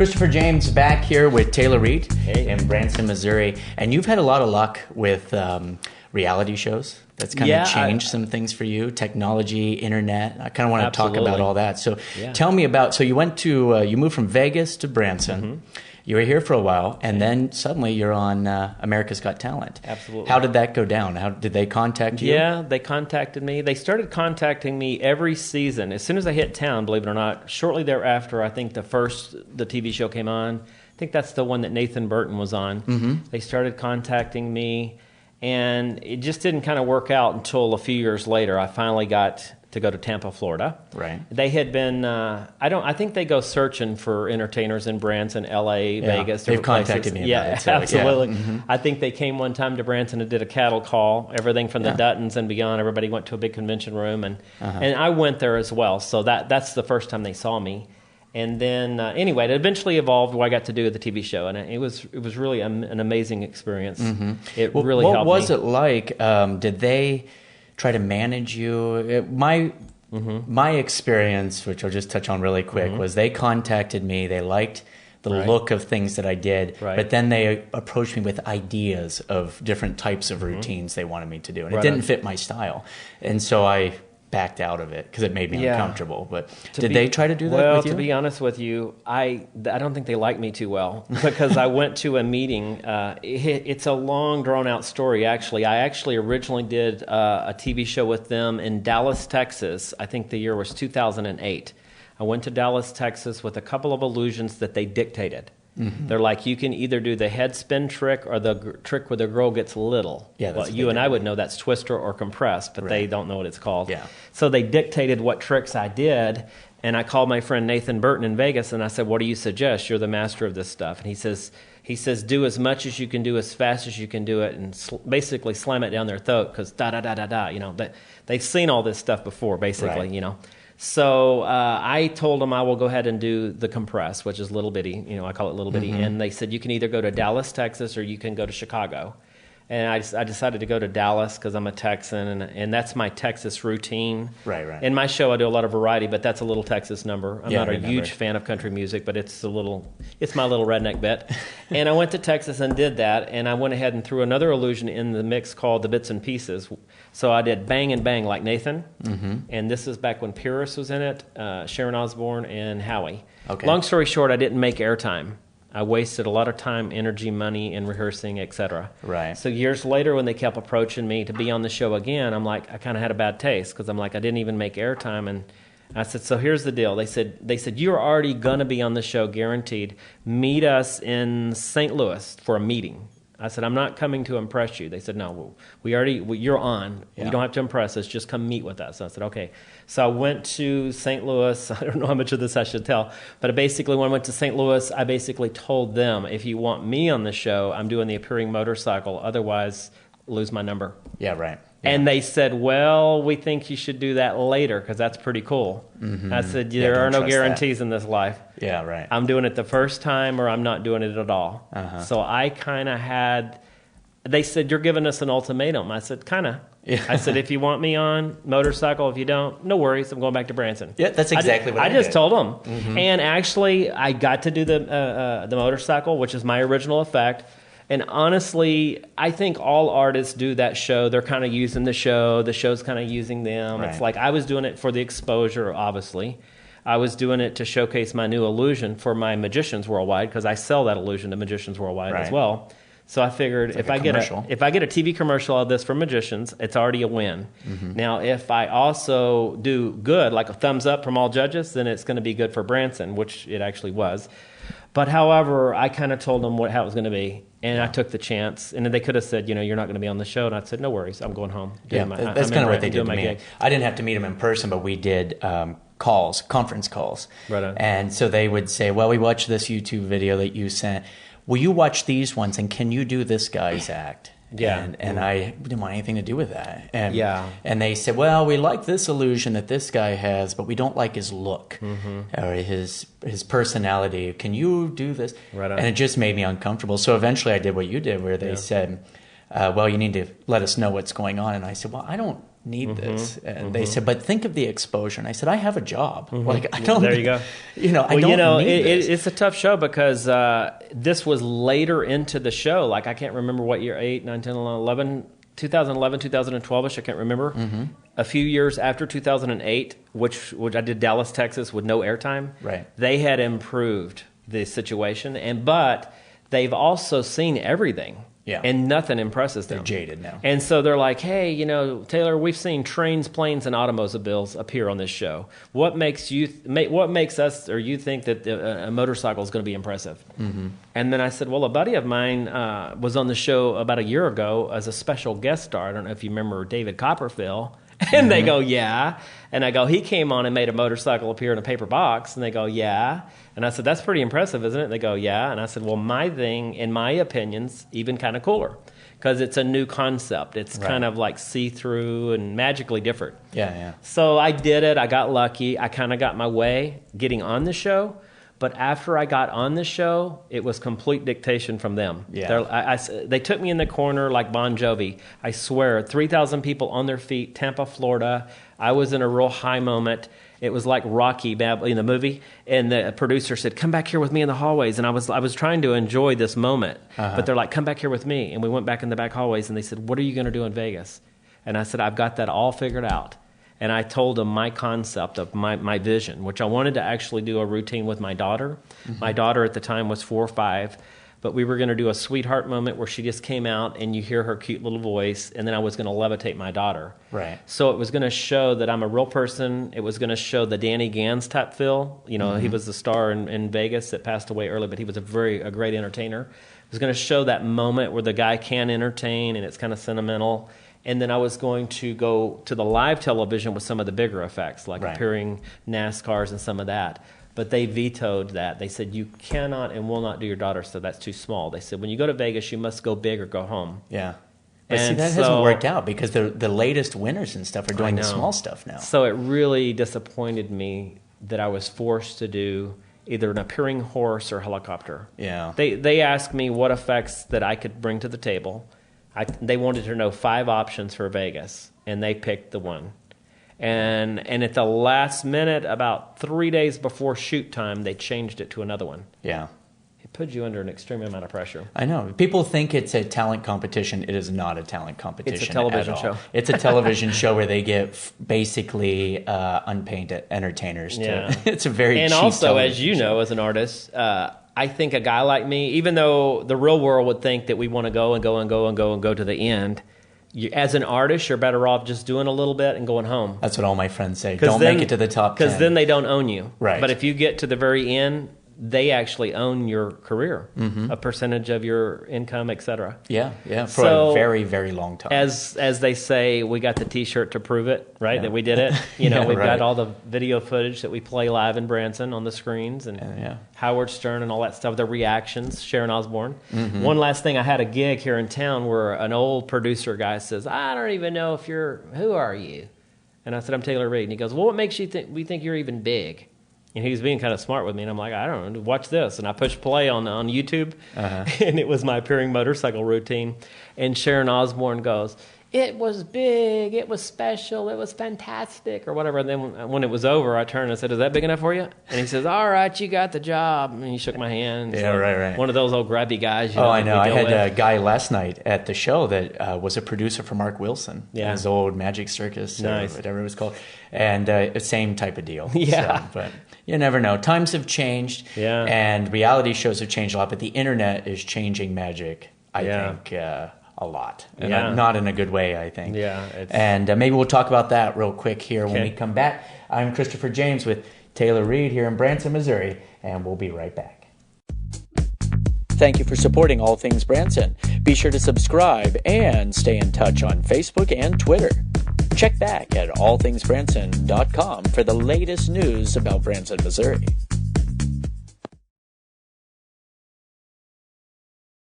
Christopher James back here with Taylor Reed Hey. in Branson, Missouri. And you've had a lot of luck with reality shows. That's kind of changed some things for you, technology, internet. I kind of want to talk about all that. So tell me about, so you went to, you moved from Vegas to Branson. Mm-hmm. You were here for a while, and then suddenly you're on America's Got Talent. Absolutely. How did that go down? How did they contact you? Yeah, they contacted me. They started contacting me every season. As soon as I hit town, believe it or not, shortly thereafter, I think the TV show came on. I think that's the one that Nathan Burton was on. Mm-hmm. They started contacting me, and it just didn't kind of work out until a few years later. I finally got to go to Tampa, Florida. Right. They had been, I think they go searching for entertainers in Branson, LA, Vegas. They've contacted me about it. So, absolutely. Yeah. Mm-hmm. I think they came one time to Branson and did a cattle call. Everything from the Duttons and beyond, everybody went to a big convention room, and I went there as well. So that's the first time they saw me. And then, anyway, it eventually evolved what I got to do at the TV show, and it was really an amazing experience. Mm-hmm. It really helped me. What was it like? Did they try to manage you? My experience, which I'll just touch on really quick, was they contacted me. They liked the look of things that I did, but then they approached me with ideas of different types of routines they wanted me to do, and it didn't fit my style, and so I backed out of it because it made me uncomfortable. But did they try to do that with you? Well, to be honest with you, I don't think they like me too well because I went to a meeting. It's a long, drawn-out story, actually. I actually originally did a TV show with them in Dallas, Texas. I think the year was 2008. I went to Dallas, Texas with a couple of illusions that they dictated. Mm-hmm. They're like, you can either do the head spin trick or the trick where the girl gets little. Yeah, that's you and I would know that's twister or compressed, but they don't know what it's called. Yeah. So they dictated what tricks I did, and I called my friend Nathan Burton in Vegas, and I said, what do you suggest? You're the master of this stuff. And he says, do as much as you can do, as fast as you can do it, and basically slam it down their throat because da-da-da-da-da. You know, they've seen all this stuff before, basically, you know. So I told them I will go ahead and do the compress, which is little bitty. You know, I call it little bitty. And they said, you can either go to Dallas, Texas, or you can go to Chicago. And I decided to go to Dallas because I'm a Texan, and that's my Texas routine. Right. In my show, I do a lot of variety, but that's a little Texas number. I'm not a huge fan of country music, but it's my little redneck bit. And I went to Texas and did that, and I went ahead and threw another illusion in the mix called the Bits and Pieces. So I did Bang and Bang like Nathan, and this is back when Pyrrhus was in it, Sharon Osbourne, and Howie. Okay. Long story short, I didn't make airtime. I wasted a lot of time, energy, money in rehearsing, etc. Right. So years later, when they kept approaching me to be on the show again, I'm like, I kind of had a bad taste because I'm like, I didn't even make airtime. And I said, so here's the deal. They said you're already gonna be on the show, guaranteed. Meet us in St. Louis for a meeting. I said, I'm not coming to impress you. They said, no, you're on. Yeah. You don't have to impress us. Just come meet with us. I said, okay. So I went to St. Louis. I don't know how much of this I should tell, but basically when I went to St. Louis, I basically told them, if you want me on the show, I'm doing the appearing motorcycle. Otherwise, lose my number. Yeah, right. Yeah. And they said, well, we think you should do that later because that's pretty cool. Mm-hmm. I said, there are no guarantees in this life. Yeah, right. I'm doing it the first time or I'm not doing it at all. So I kind of they said, you're giving us an ultimatum. I said, kind of. Yeah. I said, if you want me on motorcycle, if you don't, no worries. I'm going back to Branson. Yeah, that's exactly what I did. I just told them. Mm-hmm. And actually, I got to do the motorcycle, which is my original effect. And honestly, I think all artists do that show. They're kind of using the show. The show's kind of using them. Right. It's like I was doing it for the exposure, obviously. I was doing it to showcase my new illusion for my Magicians Worldwide because I sell that illusion to Magicians Worldwide as well. So I figured if I get a TV commercial out of this for Magicians, it's already a win. Mm-hmm. Now, if I also do good, like a thumbs up from all judges, then it's going to be good for Branson, which it actually was. But however, I kind of told them how it was going to be, and I took the chance. And then they could have said, you're not going to be on the show. And I said, no worries, I'm going home. That's kind of what they did to me. I didn't have to meet them in person, but we did conference calls. Right on. And so they would say, well, we watched this YouTube video that you sent. Will you watch these ones, and can you do this guy's act? Yeah. And I didn't want anything to do with that. And they said, well, we like this illusion that this guy has, but we don't like his look or his personality. Can you do this? Right on. And it just made me uncomfortable. So eventually I did what you did, where they said, well, you need to let us know what's going on. And I said, well, I don't need this. And they said, but think of the exposure. And I said, I have a job. Like, I don't. There you go. I don't need this. It's a tough show because this was later into the show. Like, I can't remember what year, 8, 9, 10, 11, 2011, 2012-ish, I can't remember. A few years after 2008, which I did Dallas, Texas, with no airtime. Right. They had improved the situation, but they've also seen everything. Yeah. And nothing impresses them. They're jaded now. And so they're like, hey, Taylor, we've seen trains, planes, and automobiles appear on this show. What makes us or you think that a motorcycle is going to be impressive? And then I said, well, a buddy of mine was on the show about a year ago as a special guest star. I don't know if you remember David Copperfield. And they go, yeah. And I go, he came on and made a motorcycle appear in a paper box. And they go, yeah. And I said, that's pretty impressive, isn't it? They go, yeah. And I said, well, my thing, in my opinion's even kind of cooler because it's a new concept. It's kind of like see-through and magically different. Yeah. So I did it. I got lucky. I kind of got my way getting on the show. But after I got on the show, it was complete dictation from them. Yeah. They took me in the corner like Bon Jovi. I swear, 3,000 people on their feet, Tampa, Florida. I was in a real high moment. It was like Rocky in the movie. And the producer said, come back here with me in the hallways. And I was trying to enjoy this moment. But they're like, come back here with me. And we went back in the back hallways, and they said, what are you going to do in Vegas? And I said, I've got that all figured out. And I told them my concept of my vision, which I wanted to actually do a routine with my daughter. My daughter at the time was 4 or 5, but we were going to do a sweetheart moment where she just came out and you hear her cute little voice, and then I was going to levitate my daughter. Right. So it was going to show that I'm a real person. It was going to show the Danny Gans type feel. He was the star in Vegas that passed away early, but he was a great entertainer. It was going to show that moment where the guy can entertain and it's kind of sentimental. And then I was going to go to the live television with some of the bigger effects, like appearing NASCARs and some of that. But they vetoed that. They said, you cannot and will not do your daughter, so that's too small. They said, when you go to Vegas, you must go big or go home. Yeah. But see, that hasn't worked out because the latest winners and stuff are doing the small stuff now. So it really disappointed me that I was forced to do either an appearing horse or helicopter. Yeah. They asked me what effects that I could bring to the table. They wanted to know 5 options for Vegas, and they picked the one. And at the last minute, about 3 days before shoot time, they changed it to another one. Yeah. It puts you under an extreme amount of pressure. I know. People think it's a talent competition. It is not a talent competition. It's a television show. It's a television show where they get basically unpaid entertainers. It's a very and cheap also, as you show. know, as an artist, I think a guy like me, even though the real world would think that we want to go to the end, as an artist, you're better off just doing a little bit and going home. That's what all my friends say. Don't make it to the top 10. Because then they don't own you. Right. But if you get to the very end, they actually own your career, a percentage of your income, etc. Yeah, for a very, very long time. As they say, we got the T-shirt to prove it, right? Yeah. That we did it. We've got all the video footage that we play live in Branson on the screens, and Howard Stern and all that stuff. The reactions, Sharon Osbourne. One last thing, I had a gig here in town where an old producer guy says, "I don't even know if who are you?" And I said, "I'm Taylor Reid." And he goes, "Well, what makes you think we think you're even big?" And he was being kind of smart with me, and I'm like, I don't know, watch this. And I pushed play on YouTube, and it was my appearing motorcycle routine. And Sharon Osbourne goes, "It was big, it was special, it was fantastic," or whatever. And then when it was over, I turned and said, "Is that big enough for you?" And he says, "All right, you got the job." And he shook my hand. Yeah, right. One of those old grabby guys. I know. I had a guy last night at the show that was a producer for Mark Wilson. Yeah. His old Magic Circus, nice. Or whatever it was called. And same type of deal. Yeah. So, but you never know. Times have changed. Yeah. And reality shows have changed a lot, but the internet is changing magic, I think, a lot. And not in a good way, I think. Yeah. And maybe we'll talk about that real quick here when we come back. I'm Christopher James with Taylor Reid here in Branson, Missouri, and we'll be right back. Thank you for supporting All Things Branson. Be sure to subscribe and stay in touch on Facebook and Twitter. Check back at allthingsbranson.com for the latest news about Branson, Missouri.